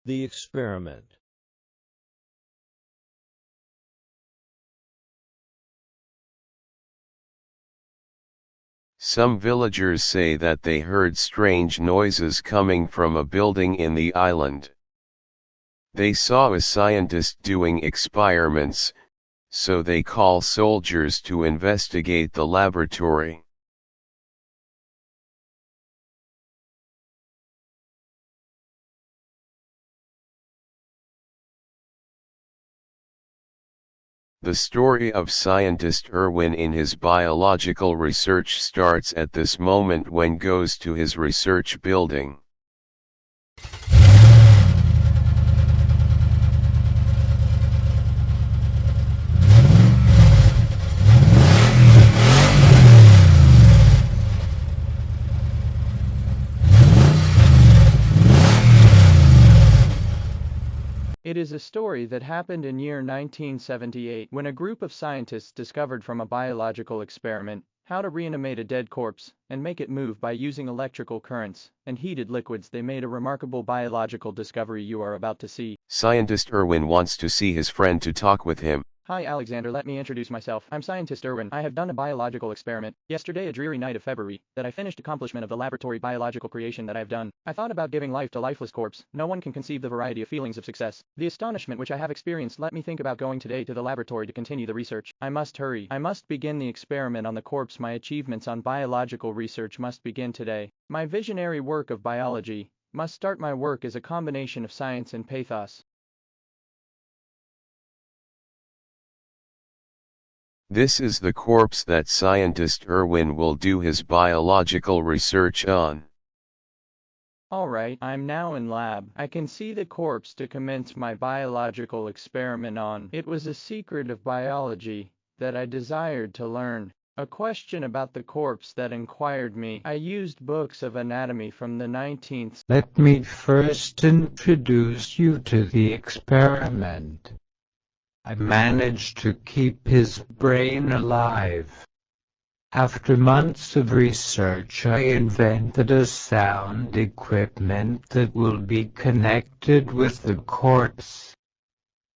The experiment. Some villagers say that they heard strange noises coming from a building in the island. They saw a scientist doing experiments, so they call soldiers to investigate the laboratory. The story of scientist Erwin in his biological research starts at this moment when goes to his research building. It is a story that happened in year 1978 when a group of scientists discovered from a biological experiment how to reanimate a dead corpse and make it move by using electrical currents and heated liquids. They made a remarkable biological discovery you are about to see. Scientist Erwin wants to see his friend to talk with him. Hi Alexander, let me introduce myself. I'm scientist Erwin. I have done a biological experiment, yesterday a dreary night of February, that I finished accomplishment of the laboratory biological creation that I have done. I thought about giving life to lifeless corpse. No one can conceive the variety of feelings of success. The astonishment which I have experienced let me think about going today to the laboratory to continue the research. I must hurry. I must begin the experiment on the corpse. My achievements on biological research must begin today. My visionary work of biology must start. My work is a combination of science and pathos. This is the corpse that scientist Erwin will do his biological research on. Alright, I'm now in lab. I can see the corpse to commence my biological experiment on. It was a secret of biology that I desired to learn. A question about the corpse that inquired me. I used books of anatomy from the 19th. Let me first introduce you to the experiment. I managed to keep his brain alive. After months of research, I invented a sound equipment that will be connected with the corpse,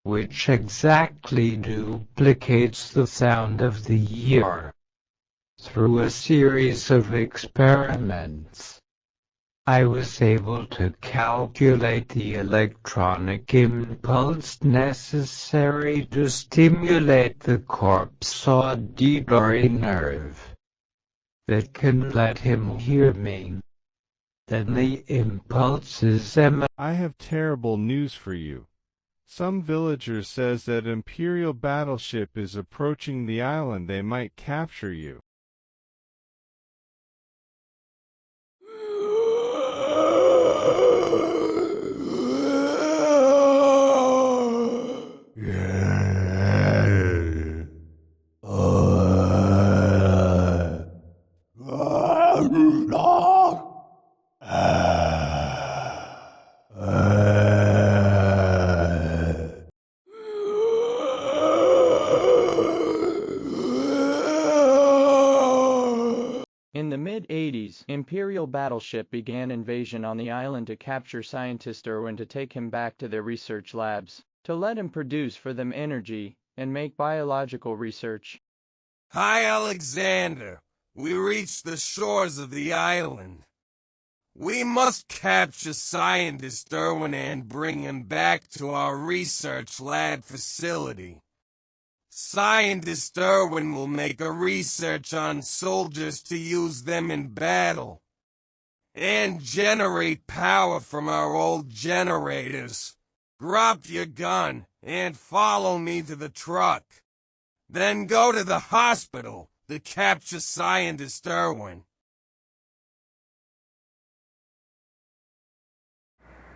which exactly duplicates the sound of the ear. Through a series of experiments, I was able to calculate the electronic impulse necessary to stimulate the corpse's auditory nerve that can let him hear me. Then the impulse is I have terrible news for you. Some villager says that Imperial battleship is approaching the island. They might capture you. In the mid-80s, Imperial battleship began invasion on the island to capture scientist Erwin to take him back to their research labs, to let him produce for them energy and make biological research. Hi, Alexander. We reached the shores of the island. We must capture scientist Erwin and bring him back to our research lab facility. Scientist Erwin will make a research on soldiers to use them in battle, and generate power from our old generators. Drop your gun and follow me to the truck. Then go to the hospital to capture scientist Erwin.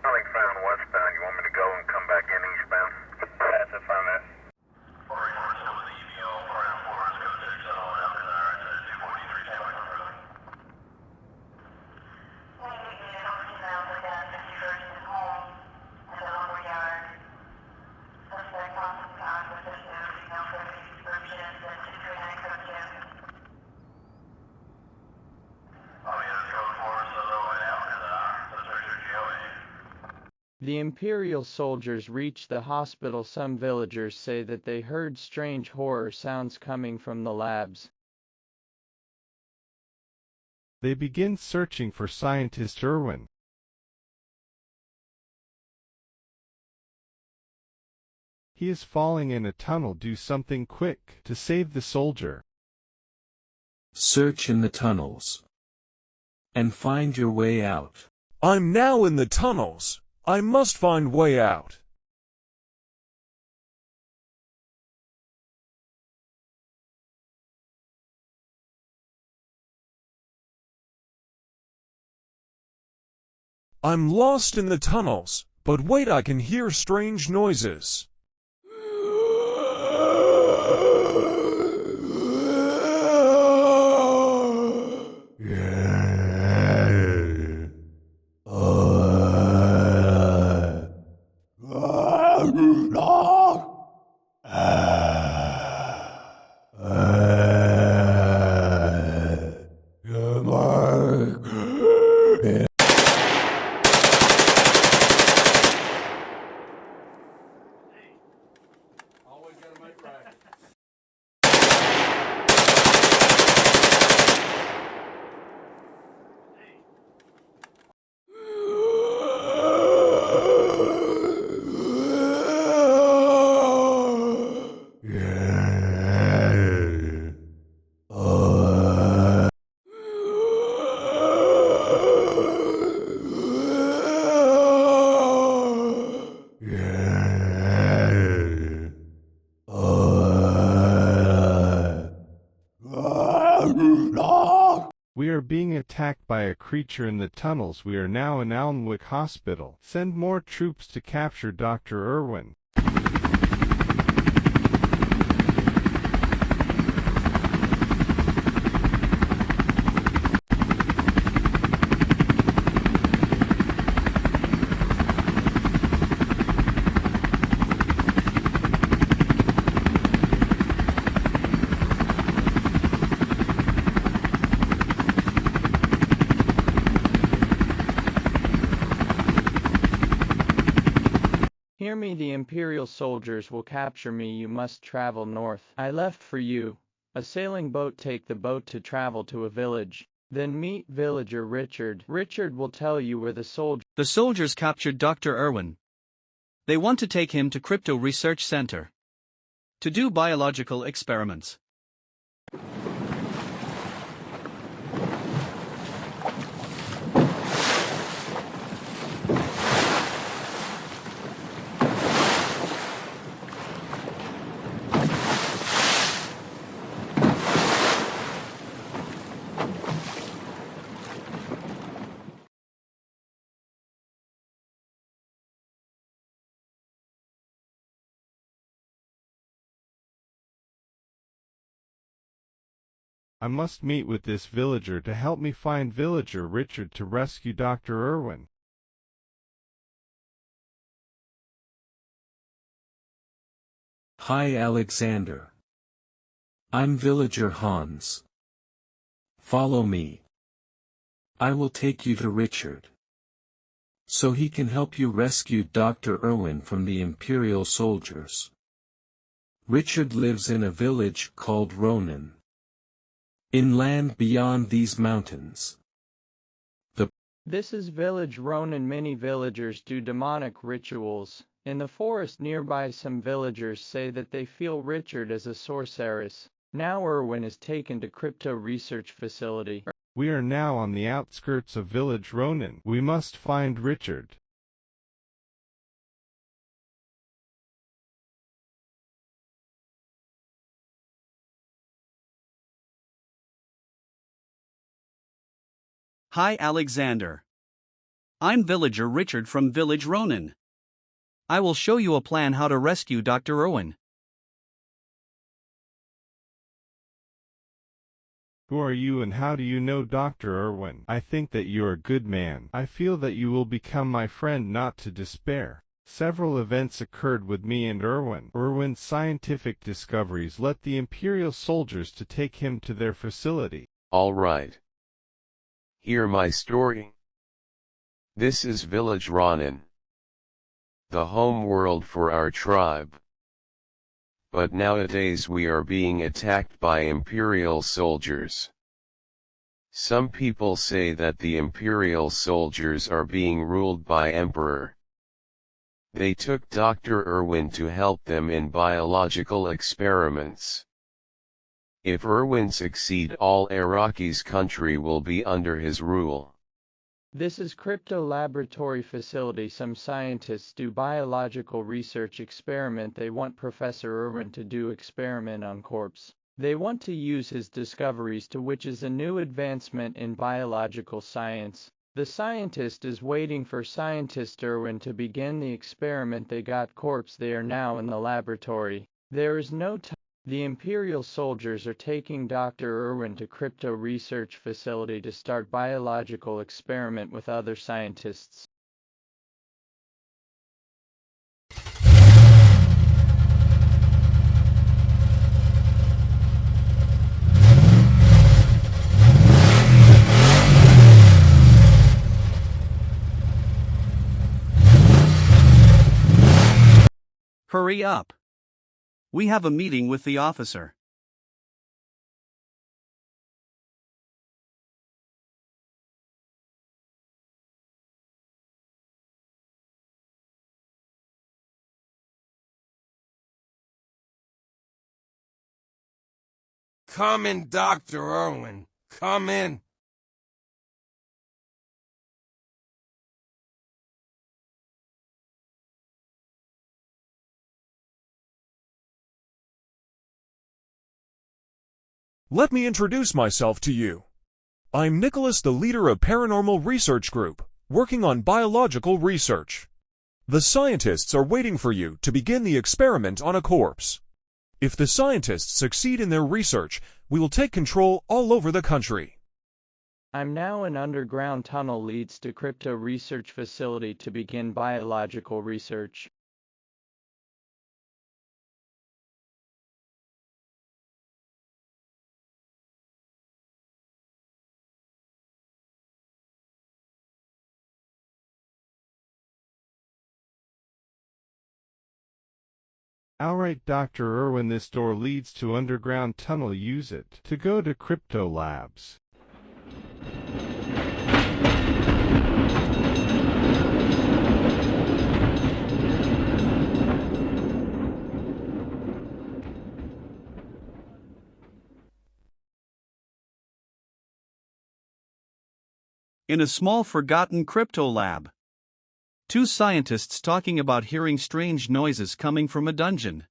Nothing found westbound. You want me to go and come back in eastbound? That's it, found that. The Imperial soldiers reached the hospital. Some villagers say that they heard strange horror sounds coming from the labs. They begin searching for scientist Erwin. He is falling in a tunnel. Do something quick to save the soldier. Search in the tunnels and find your way out. I'm now in the tunnels. I must find way out. I'm lost in the tunnels, but wait, I can hear strange noises. We are being attacked by a creature in the tunnels. We are now in Alnwick Hospital. Send more troops to capture Dr. Erwin. Hear me, the Imperial soldiers will capture me. You must travel north. I left for you. A sailing boat. Take the boat to travel to a village. Then meet villager Richard. Richard will tell you where the soldiers captured Dr. Erwin. They want to take him to Crypto Research Center to do biological experiments. I must meet with this villager to help me find villager Richard to rescue Dr. Erwin. Hi Alexander. I'm villager Hans. Follow me. I will take you to Richard, so he can help you rescue Dr. Erwin from the Imperial soldiers. Richard lives in a village called Ronan, in land beyond these mountains. This is village Ronan. Many villagers do demonic rituals. In the forest nearby, some villagers say that they feel Richard as a sorceress. Now Erwin is taken to Crypto Research Facility. We are now on the outskirts of village Ronan. We must find Richard. Hi Alexander. I'm villager Richard from village Ronan. I will show you a plan how to rescue Dr. Erwin. Who are you and how do you know Dr. Erwin? I think that you are a good man. I feel that you will become my friend, not to despair. Several events occurred with me and Erwin. Erwin's scientific discoveries led the Imperial soldiers to take him to their facility. All right. Hear my story. This is village Ronan. the home world for our tribe. But nowadays we are being attacked by imperial soldiers. Some people say that the imperial soldiers are being ruled by emperor. They took Dr. Erwin to help them in biological experiments. If Erwin succeed, all Iraqi's country will be under his rule. This is crypto laboratory facility. Some scientists do biological research experiment. They want Professor Erwin to do experiment on corpse. They want to use his discoveries to which is a new advancement in biological science. The scientist is waiting for Scientist Erwin to begin the experiment. They got corpse. They are now in the laboratory. There is no time. The Imperial soldiers are taking Dr. Erwin to crypto research facility to start biological experiment with other scientists. Hurry up. We have a meeting with the officer. Come in, Dr. Erwin. Come in. Let me introduce myself to you. I'm Nicholas, the leader of Paranormal Research Group, working on biological research. The scientists are waiting for you to begin the experiment on a corpse. If the scientists succeed in their research, we will take control all over the country. I'm now an underground tunnel leads to crypto research facility to begin biological research. Alright, Dr. Erwin, this door leads to underground tunnel. Use it to go to crypto labs. In a small forgotten crypto lab. Two scientists talking about hearing strange noises coming from a dungeon.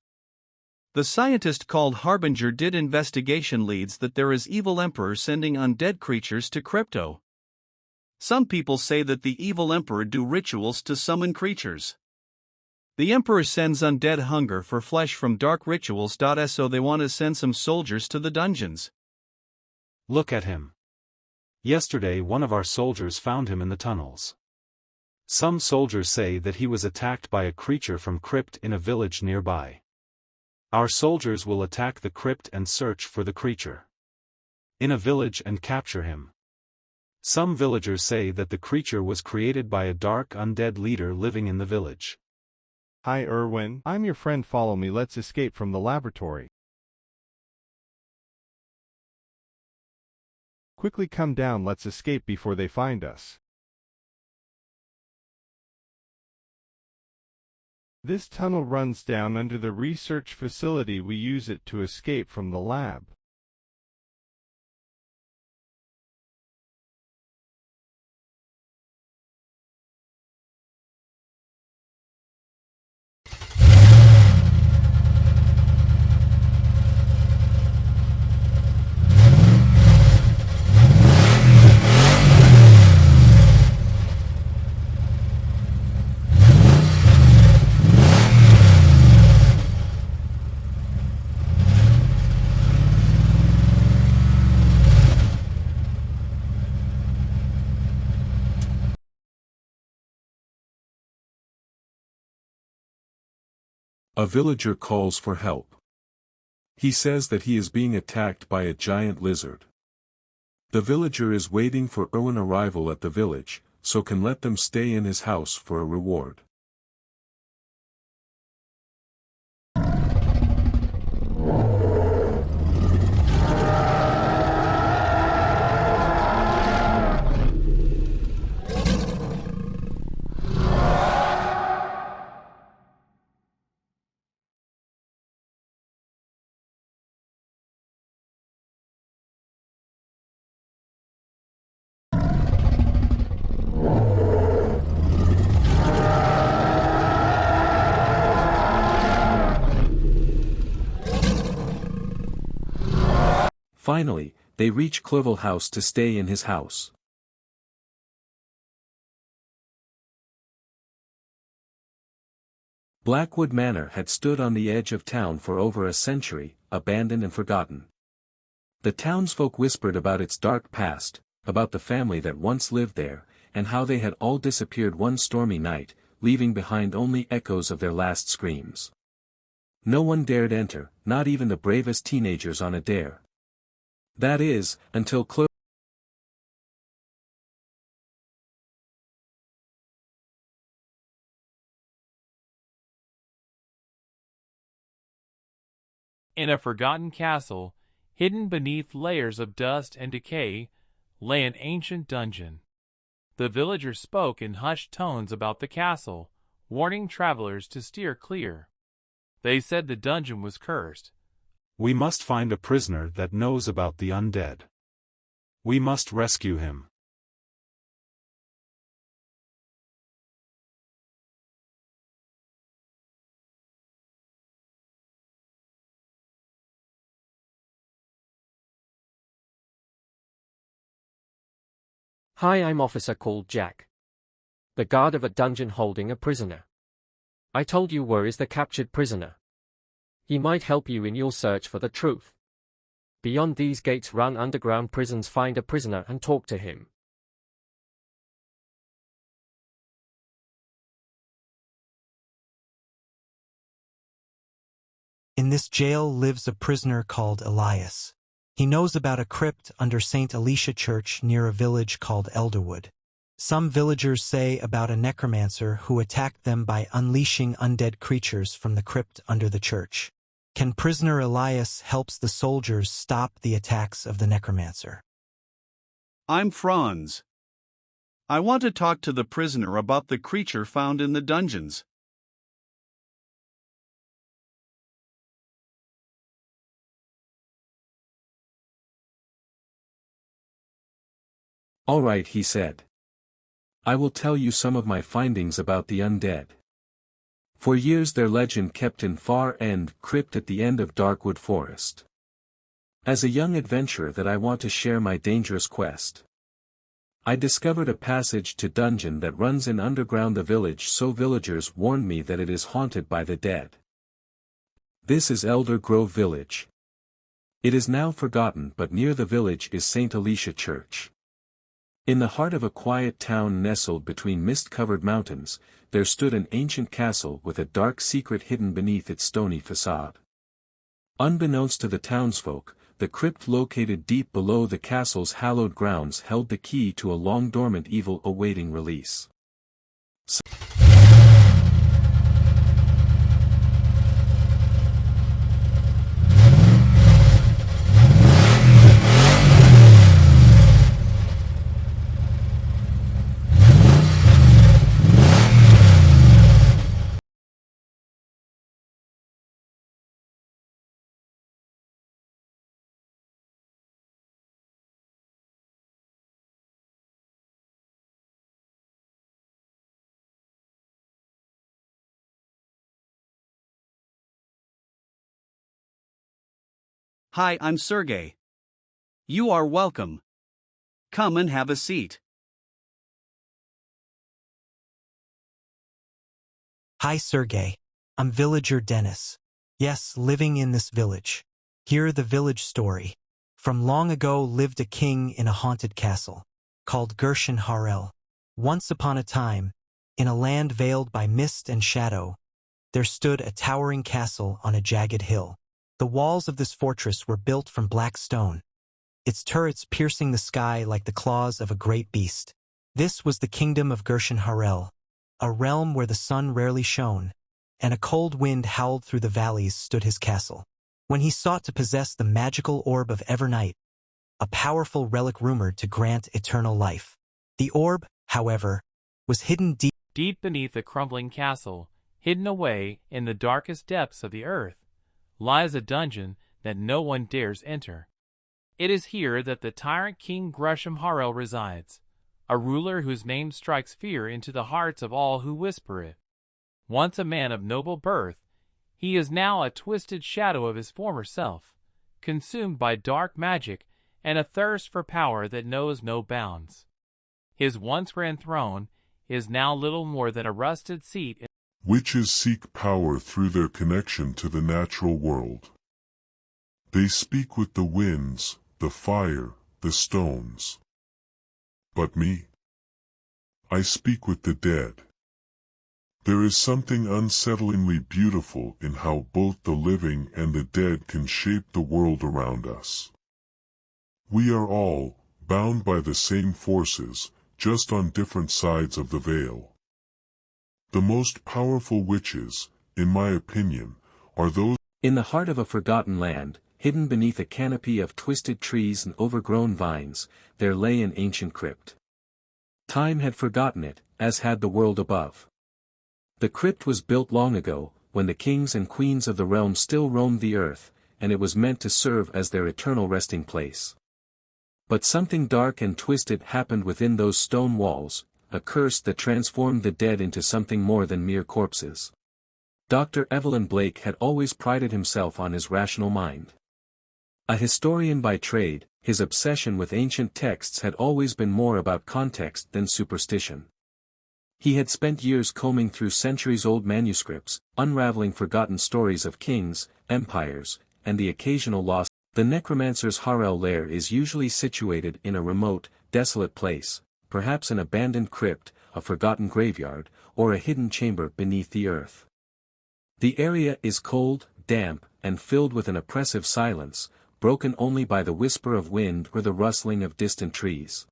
The scientist called Harbinger did investigation leads that there is evil emperor sending undead creatures to crypto. Some people say that the evil emperor do rituals to summon creatures. The emperor sends undead hunger for flesh from dark rituals. So they want to send some soldiers to the dungeons. Look at him. Yesterday one of our soldiers found him in the tunnels. Some soldiers say that he was attacked by a creature from crypt in a village nearby. Our soldiers will attack the crypt and search for the creature in a village and capture him. Some villagers say that the creature was created by a dark undead leader living in the village. Hi Erwin, I'm your friend. Follow me. Let's escape from the laboratory. Quickly come down. Let's escape before they find us. This tunnel runs down under the research facility. We use it to escape from the lab. A villager calls for help. He says that he is being attacked by a giant lizard. The villager is waiting for Erwin's arrival at the village, so can let them stay in his house for a reward. Finally, they reach Clerval House to stay in his house. Blackwood Manor had stood on the edge of town for over a century, abandoned and forgotten. The townsfolk whispered about its dark past, about the family that once lived there, and how they had all disappeared one stormy night, leaving behind only echoes of their last screams. No one dared enter, not even the bravest teenagers on a dare. That is, until In a forgotten castle, hidden beneath layers of dust and decay, lay an ancient dungeon. The villagers spoke in hushed tones about the castle, warning travelers to steer clear. They said the dungeon was cursed. We must find a prisoner that knows about the undead. We must rescue him. Hi, I'm officer called Jack, the guard of a dungeon holding a prisoner. I told you where is the captured prisoner. He might help you in your search for the truth. Beyond these gates run underground prisons. Find a prisoner and talk to him. In this jail lives a prisoner called Elias. He knows about a crypt under St. Alicia Church near a village called Elderwood. Some villagers say about a necromancer who attacked them by unleashing undead creatures from the crypt under the church. Can prisoner Elias helps the soldiers stop the attacks of the necromancer? I'm Franz. I want to talk to the prisoner about the creature found in the dungeons. All right, he said. I will tell you some of my findings about the undead. For years their legend kept in far end crypt at the end of Darkwood Forest. As a young adventurer that I want to share my dangerous quest. I discovered a passage to dungeon that runs in underground the village, so villagers warned me that it is haunted by the dead. This is Elder Grove Village. It is now forgotten, but near the village is St. Alicia Church. In the heart of a quiet town nestled between mist-covered mountains, there stood an ancient castle with a dark secret hidden beneath its stony facade. Unbeknownst to the townsfolk, the crypt located deep below the castle's hallowed grounds held the key to a long-dormant evil awaiting release. Hi, I'm Sergey. You are welcome. Come and have a seat. Hi, Sergey. I'm villager Dennis. Yes, living in this village. Hear the village story. From long ago lived a king in a haunted castle, called Gershon Harel. Once upon a time, in a land veiled by mist and shadow, there stood a towering castle on a jagged hill. The walls of this fortress were built from black stone, its turrets piercing the sky like the claws of a great beast. This was the kingdom of Gershon Harel, a realm where the sun rarely shone, and a cold wind howled through the valleys stood his castle. When he sought to possess the magical orb of Evernight, a powerful relic rumored to grant eternal life. The orb, however, was hidden deep beneath the crumbling castle, hidden away in the darkest depths of the earth, lies a dungeon that no one dares enter. It is here that the tyrant King Gresham Harel resides, a ruler whose name strikes fear into the hearts of all who whisper it. Once a man of noble birth, he is now a twisted shadow of his former self, consumed by dark magic and a thirst for power that knows no bounds. His once grand throne is now little more than a rusted seat. Witches seek power through their connection to the natural world. They speak with the winds, the fire, the stones. But me? I speak with the dead. There is something unsettlingly beautiful in how both the living and the dead can shape the world around us. We are all bound by the same forces, just on different sides of the veil. The most powerful witches, in my opinion, are those in the heart of a forgotten land, hidden beneath a canopy of twisted trees and overgrown vines, there lay an ancient crypt. Time had forgotten it, as had the world above. The crypt was built long ago, when the kings and queens of the realm still roamed the earth, and it was meant to serve as their eternal resting place. But something dark and twisted happened within those stone walls, a curse that transformed the dead into something more than mere corpses. Dr. Evelyn Blake had always prided himself on his rational mind. A historian by trade, his obsession with ancient texts had always been more about context than superstition. He had spent years combing through centuries-old manuscripts, unraveling forgotten stories of kings, empires, and the occasional lost. The necromancer's Harel lair is usually situated in a remote, desolate place, perhaps an abandoned crypt, a forgotten graveyard, or a hidden chamber beneath the earth. The area is cold, damp, and filled with an oppressive silence, broken only by the whisper of wind or the rustling of distant trees.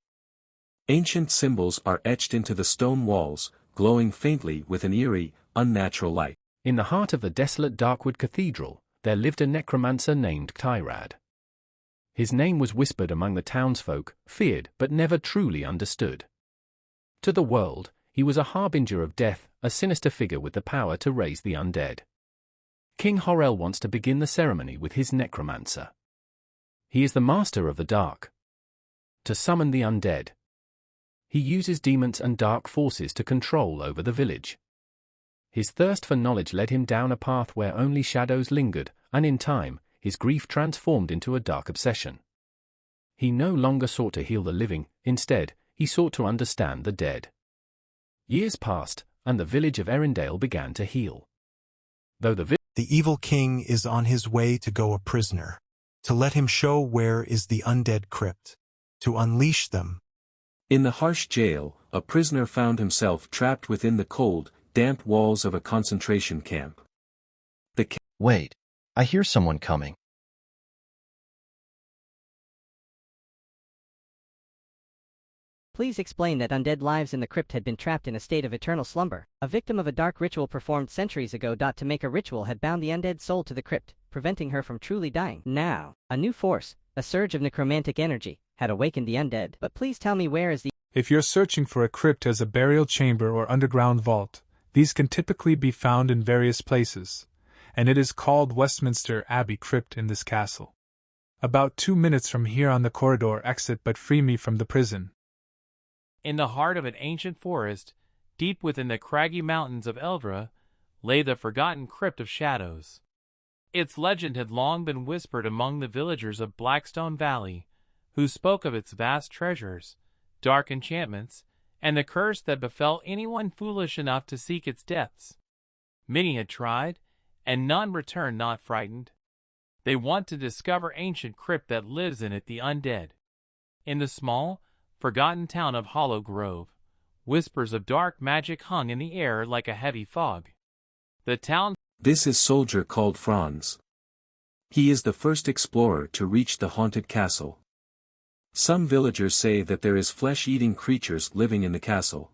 Ancient symbols are etched into the stone walls, glowing faintly with an eerie, unnatural light. In the heart of the desolate Darkwood Cathedral, there lived a necromancer named Tyrad. His name was whispered among the townsfolk, feared but never truly understood. To the world, he was a harbinger of death, a sinister figure with the power to raise the undead. King Horel wants to begin the ceremony with his necromancer. He is the master of the dark. To summon the undead, he uses demons and dark forces to control over the village. His thirst for knowledge led him down a path where only shadows lingered, and in time, his grief transformed into a dark obsession. He no longer sought to heal the living, instead, he sought to understand the dead. Years passed, and the village of Erindale began to heal. Though the evil king is on his way to go a prisoner, to let him show where is the undead crypt, to unleash them. In the harsh jail, a prisoner found himself trapped within the cold, damp walls of a concentration camp. Wait, I hear someone coming. Please explain that undead lives in the crypt had been trapped in a state of eternal slumber. A victim of a dark ritual performed centuries ago. To make a ritual had bound the undead soul to the crypt, preventing her from truly dying. Now, a new force, a surge of necromantic energy, had awakened the undead. But please tell me, where is the... If you're searching for a crypt as a burial chamber or underground vault, these can typically be found in various places, and it is called Westminster Abbey Crypt in this castle. About 2 minutes from here on the corridor exit, but free me from the prison. In the heart of an ancient forest, deep within the craggy mountains of Eldra, lay the forgotten Crypt of Shadows. Its legend had long been whispered among the villagers of Blackstone Valley, who spoke of its vast treasures, dark enchantments, and the curse that befell anyone foolish enough to seek its depths. Many had tried, and none returned not frightened. They want to discover ancient crypt that lives in it the undead. In the small, forgotten town of Hollow Grove, whispers of dark magic hung in the air like a heavy fog. The town... This is soldier called Franz. He is the first explorer to reach the haunted castle. Some villagers say that there is flesh-eating creatures living in the castle.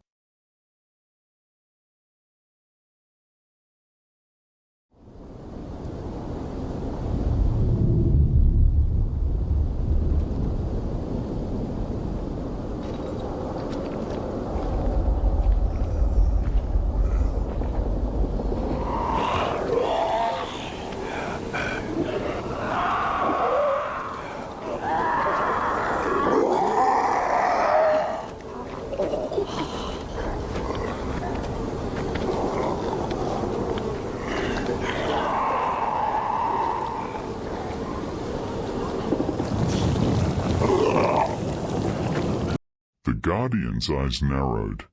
Guardian's eyes narrowed.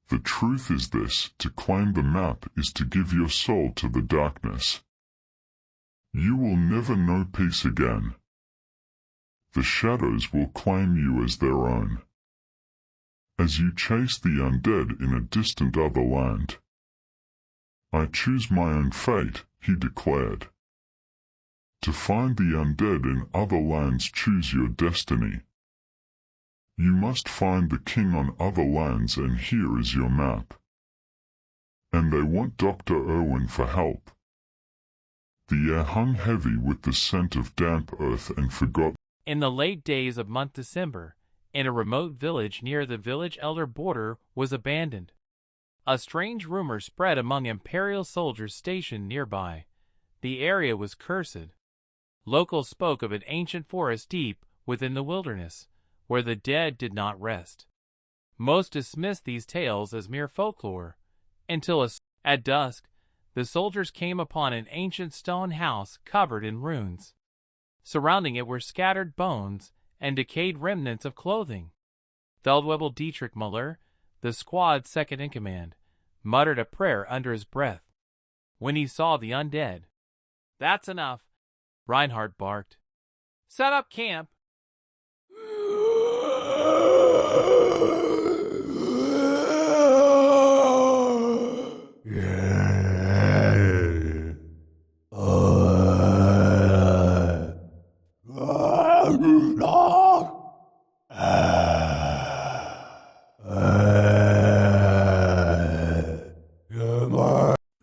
The truth is this: to claim the map is to give your soul to the darkness. You will never know peace again. The shadows will claim you as their own, as you chase the undead in a distant other land. I choose my own fate, he declared. To find the undead in other lands, choose your destiny. You must find the king on other lands, and here is your map. And they want Dr. Erwin for help. The air hung heavy with the scent of damp earth and forgotten. In the late days of month December, in a remote village near the village elder border was abandoned. A strange rumor spread among imperial soldiers stationed nearby. The area was cursed. Locals spoke of an ancient forest deep within the wilderness, where the dead did not rest. Most dismissed these tales as mere folklore, until at dusk, the soldiers came upon an ancient stone house covered in ruins. Surrounding it were scattered bones and decayed remnants of clothing. Feldwebel Dietrich Muller, the squad's second-in-command, muttered a prayer under his breath. When he saw the undead, "That's enough," Reinhardt barked. "Set up camp."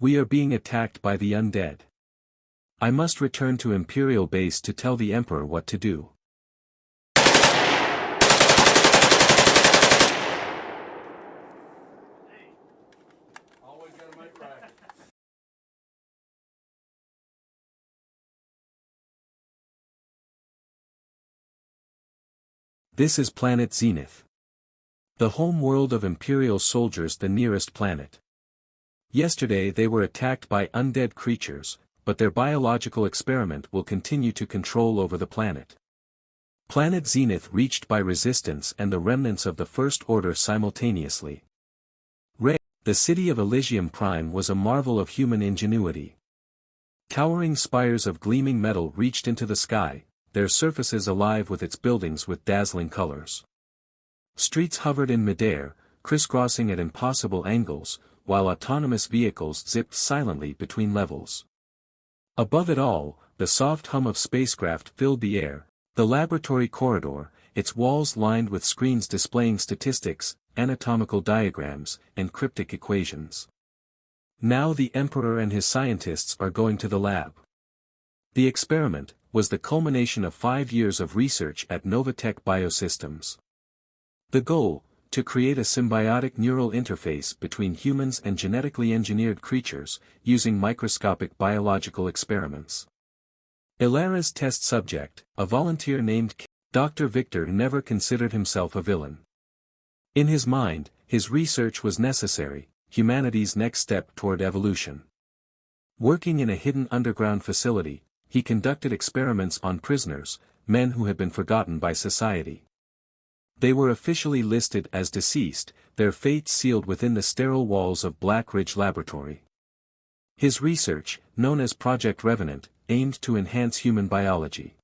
We are being attacked by the undead. I must return to Imperial Base to tell the Emperor what to do. This is planet Zenith, the home world of Imperial soldiers, the nearest planet. Yesterday they were attacked by undead creatures, but their biological experiment will continue to control over the planet. Planet Zenith reached by resistance and the remnants of the First Order simultaneously. The city of Elysium Prime was a marvel of human ingenuity. Towering spires of gleaming metal reached into the sky, their surfaces alive with its buildings with dazzling colors. Streets hovered in midair, crisscrossing at impossible angles, while autonomous vehicles zipped silently between levels. Above it all, the soft hum of spacecraft filled the air, the laboratory corridor, its walls lined with screens displaying statistics, anatomical diagrams, and cryptic equations. Now the Emperor and his scientists are going to the lab. The experiment was the culmination of 5 years of research at Novatech Biosystems. The goal, to create a symbiotic neural interface between humans and genetically engineered creatures, using microscopic biological experiments. Ilara's test subject, a volunteer named Dr. Victor, never considered himself a villain. In his mind, his research was necessary, humanity's next step toward evolution. Working in a hidden underground facility, he conducted experiments on prisoners, men who had been forgotten by society. They were officially listed as deceased, their fates sealed within the sterile walls of Black Ridge Laboratory. His research, known as Project Revenant, aimed to enhance human biology.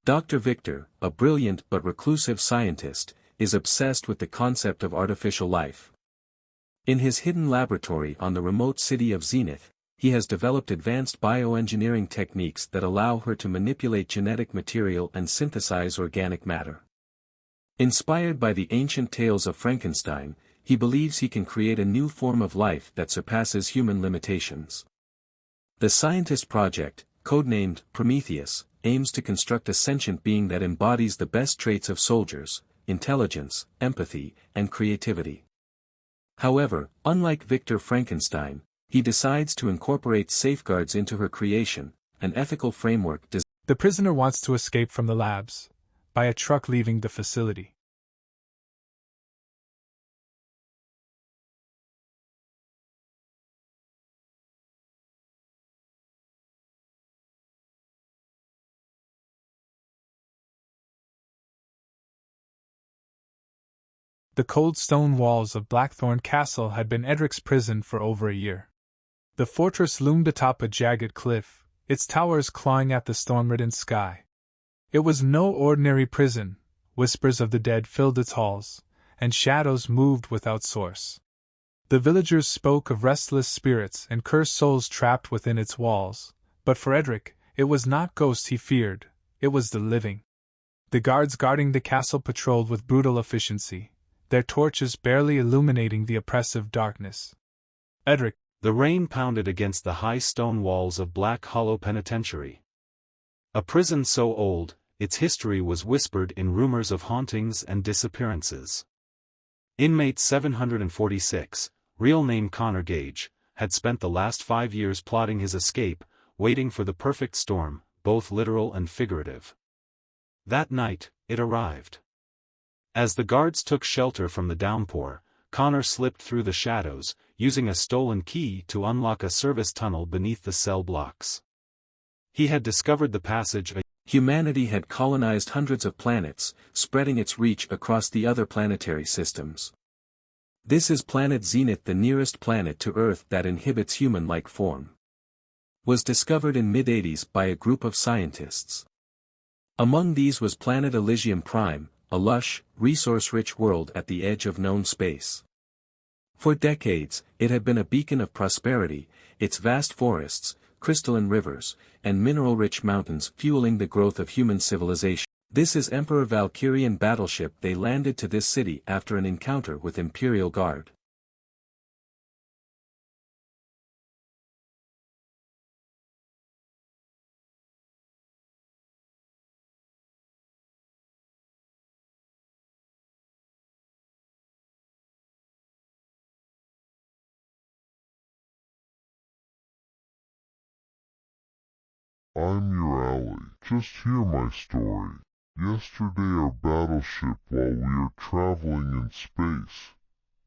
Dr. Victor, a brilliant but reclusive scientist, is obsessed with the concept of artificial life. In his hidden laboratory on the remote city of Zenith, he has developed advanced bioengineering techniques that allow her to manipulate genetic material and synthesize organic matter. Inspired by the ancient tales of Frankenstein, he believes he can create a new form of life that surpasses human limitations. The scientist project, codenamed Prometheus, aims to construct a sentient being that embodies the best traits of soldiers: intelligence, empathy, and creativity. However, unlike Victor Frankenstein, he decides to incorporate safeguards into her creation, an ethical framework. The prisoner wants to escape from the labs, by a truck leaving the facility. The cold stone walls of Blackthorn Castle had been Edric's prison for over a year. The fortress loomed atop a jagged cliff, its towers clawing at the storm-ridden sky. It was no ordinary prison. Whispers of the dead filled its halls, and shadows moved without source. The villagers spoke of restless spirits and cursed souls trapped within its walls, but for Edric, it was not ghosts he feared, it was the living. The guards guarding the castle patrolled with brutal efficiency, their torches barely illuminating the oppressive darkness. Edric. The rain pounded against the high stone walls of Black Hollow Penitentiary. A prison so old, its history was whispered in rumors of hauntings and disappearances. Inmate 746, real name Connor Gage, had spent the last 5 years plotting his escape, waiting for the perfect storm, both literal and figurative. That night, it arrived. As the guards took shelter from the downpour, Connor slipped through the shadows, using a stolen key to unlock a service tunnel beneath the cell blocks. He had discovered the passage. Humanity had colonized hundreds of planets, spreading its reach across the other planetary systems. This is planet Zenith, the nearest planet to Earth that inhibits human-like form. Was discovered in mid-80s by a group of scientists. Among these was planet Elysium Prime, a lush, resource-rich world at the edge of known space. For decades, it had been a beacon of prosperity, its vast forests, crystalline rivers, and mineral-rich mountains fueling the growth of human civilization. This is Emperor Valkyrian battleship. They landed to this city after an encounter with Imperial Guard. I'm your ally. Just hear my story. Yesterday our battleship, while we were traveling in space,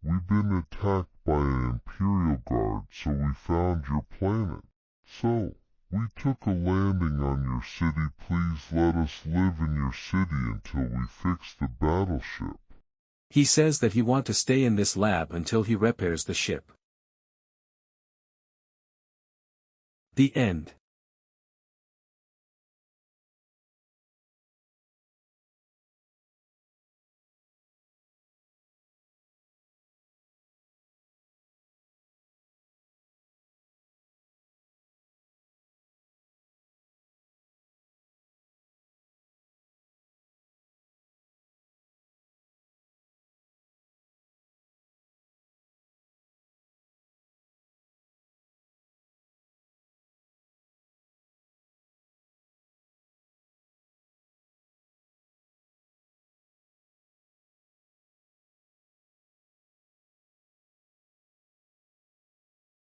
we've been attacked by an Imperial Guard, so we found your planet. So, we took a landing on your city. Please let us live in your city until we fix the battleship. He says that he wants to stay in this lab until he repairs the ship. The end.